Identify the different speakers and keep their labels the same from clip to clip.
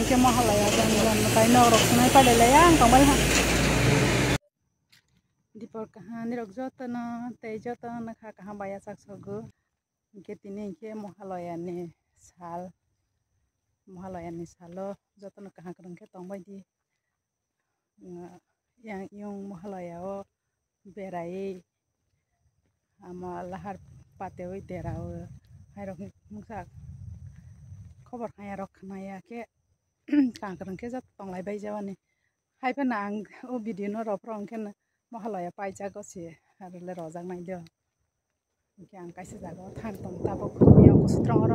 Speaker 1: ke mahalaya jangan tai no rok sunai pada layang kambal ha di por kahan rok jota no tei jota na kha kahan baya sak sogu ke tini ke mahalaya ni salo jota no kahan krong ke tongbai di yang yung mahalaya o berai ama lahar pateu derau hai rok musa खबर खाया रख खाया के कांकरं के जत तंगलाय बाय जावानी हायफा ना आं ओ भिडिअ न रफ्रं के महालया पाइजा गसे आरो ले रजाक नायदो के आं कायसे जागो थां तंग ताबो खुनियाव कुसुत्रं र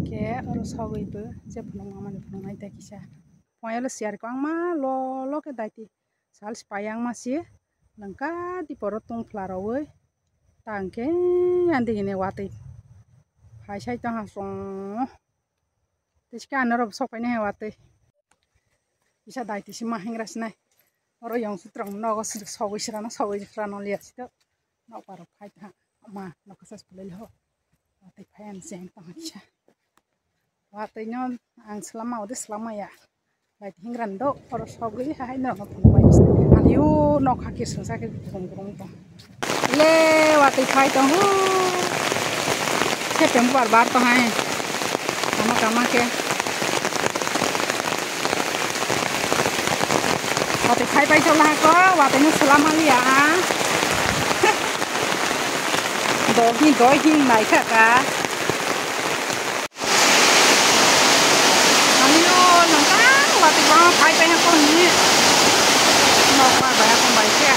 Speaker 1: के अरो सगैबो जे फुनं मामानि फुनं नायदा किसा पयालो सियार को आं मा ल के दाइति साल स्पायां मासि लंका दिपरो तंफ्लारावै तांके आन्दिगिने वातै हायसाय तं हासं Tiskan naro sok ini hewati, bisa daiti si mahing rasnai, orang yang sutrang naga sawi serana lihat situ, nak parok hai tha, ma nak kesas pelih ho, wati payan seng tang kisah, wati nyon ang selama udah selama ya, daiti hingran do, orang sawi hai naro pun baik, aliu nak hakir susah ke kurung tang, le wati hai tang hu, siapa yang bar tang hai, kama ke. Wati khai pai chola ko wati nu selama lia doi nai kha ka ayo nangka wati ba khai pai ha ko ni no pa ba ko bai ke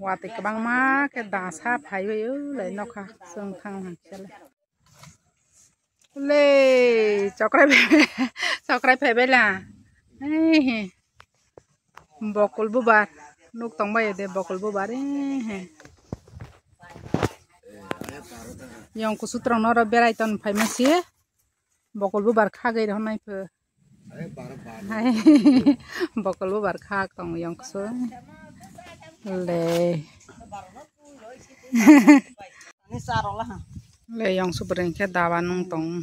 Speaker 1: wati kabang ma ke dasa phai we le nokha sung thang han chale le chokrai phe bela bokol bubar nuk tong bai de bokol bubar yang kusutrang noro berai ton phai masi bokol bubar kha gai ro nai phe bokol bubar kha tong yang kusu le yang subring ke dawa nung tong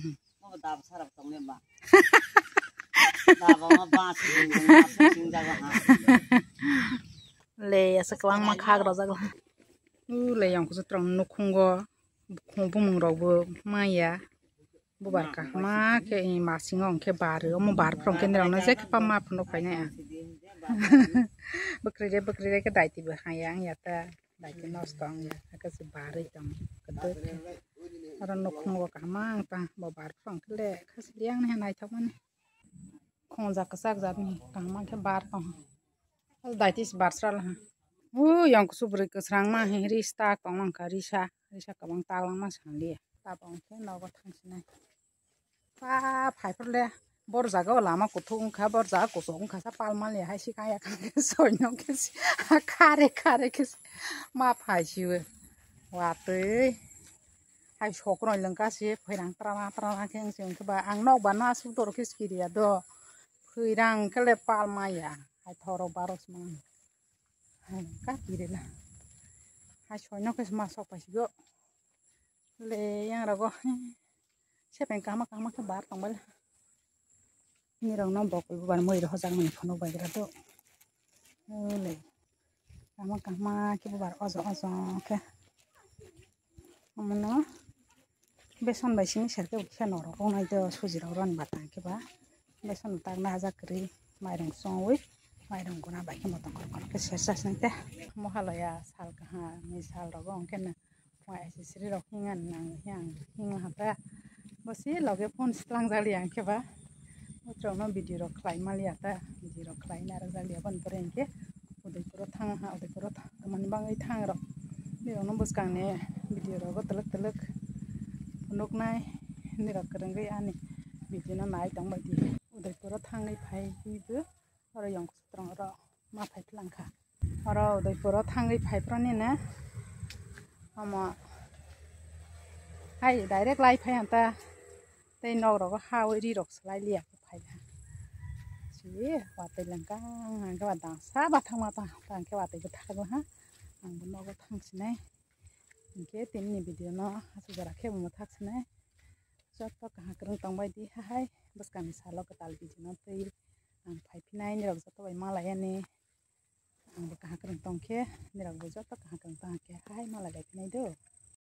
Speaker 1: le sekwang makhag rojak le yang kusutrang nukhungo khubung robo maya bubar ka ma ke masingong ke bar mo bar from ke nrang na je ke pa ma phno khaina bakri ke daiti ba hayang yata daiti nostong ya ka se bari tam kede aran nukhungo ka ma ta bo bar from ke le khas liang ne nai thok man khonja ka sak jat ni ka ma ke bar tong daiti s bar sral ha yang kusubri ke srang ma he rista tong mang ka risa ka bang ta lang ma sanli ta bang ke no ba thang sinai pa phai le bor jaga lama kuthung kha bor jaga kusong kha sa palmal le hai sikaya kha soinong ke khare ke ma phai si wa te hai sokroi lengka si phairang trana ke sing ke ba ang nok ba na su tor ke skiria do phairang ke le palma ya hai thoro baros man hai ka kirela hai soinong ke ma sok pa si go le yang rago sepeng kama ke bar tongbal ni rong no bokol bar moi ro hojang mani phono bagira do le kama ke bar ojo ke amno beson bai sini serke ukha noro ronai do suji ro ran batang ke ba beson tak na haja kri mairong songwi mairong guna bai ke motong kor ke sesa sente mohalaya sal ka ha ni sal ro gong ke na wai sri ro hingan nang hing ha ta bosi loge phone slang jali ang ke ba utrong no video ro khlai malia ta video ro khlai na ra jali ban poreng ke udai puro thang ha udai puro man bangai thang ro ni ro no buskang ne video ro go telek nuk nai ni ro kereng gai ani video no nai tong bai di udai puro thang ngai phai bu oro yang strong ro ma phai tlang kha oro udai puro thang ngai phai pro ni na Ama hai direct lai phai anta tei nok rok hau ri rok slai liak phai ha si wa tei langkang ang ka dang sa ba thang ma ta tang ke wa tei ka thak ha ang bo nok thang sinai ke tin ni video no asu jara ke mo thak sinai jot to ka krung tong bai di hai bas kan salo ka tal video no tei ang phai phinai ni rok jot bai mala ya ni ang bo ka krung tong ke ni rok bo jot to ka krung tong ke hai mala dai phinai do